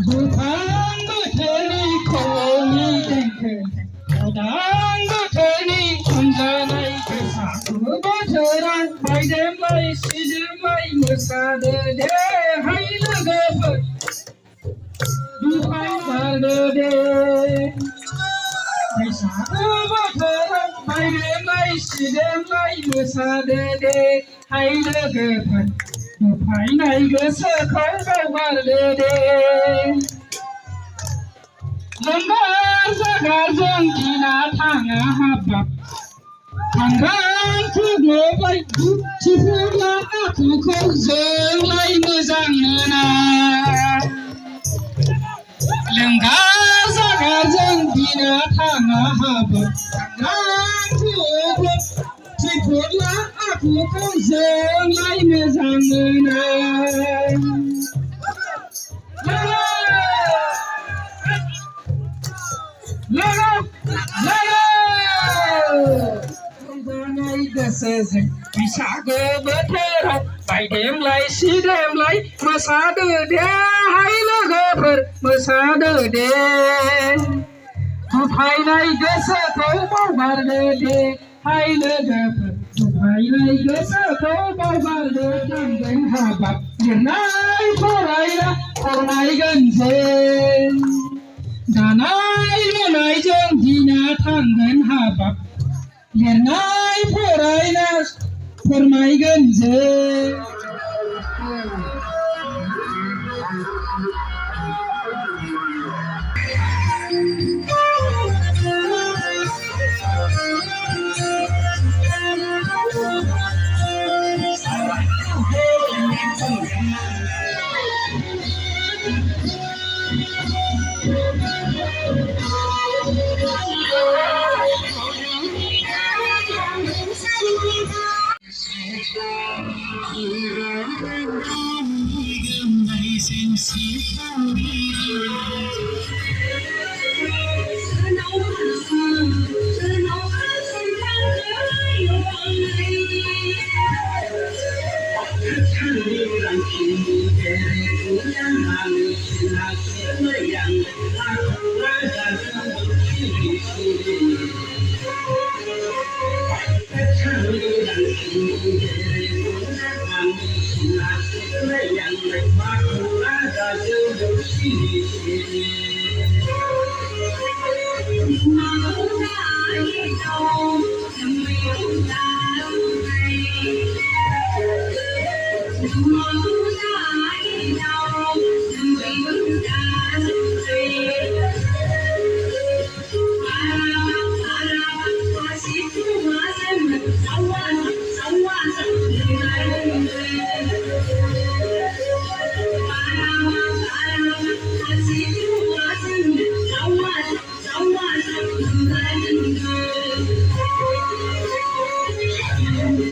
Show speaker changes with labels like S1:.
S1: दुफां बोथोरनि खौनि देंखो उदां बोथोरनि अनजानाय गोसाखौ बोथोरा बायदेमलाय सिदेमलाय मोसादो दे हाय लोगोफोर दुफां बारदो दे बैसागु बोथोराव बायदेमलाय सिदेमलाय मोसादो दे हाय लोगोफोर दुफायनाय गोसोखौ बावगारदो दे लोंगार जागारजों दिना थाङा हाबाब थांगार थुग्लोबाय थिफुला आखुखौ जोंलाय मोजां मोना लोंगार जागारजों दिना थाङा हाबाब थांगार थुग्लोब थिफुला आखुखौ जोंलाय मोजां मोना रंजानाय गोसोजों बैसागो बोथोराव बायदेमलाय सिदेमलाय मोसादो दे हाय लोगोफोर मोसादो दे दुफायनाय गोसोखौ बावगारदो दे हाय लोगोफोर दुफायनाय गोसोखौ बावगारदो थांगोन हाबाब लिरनाय फरायगोन जों दानाय लुनायजों दिना थांगोन हाबाब लिरनाय फरायना फोरमायगोन जों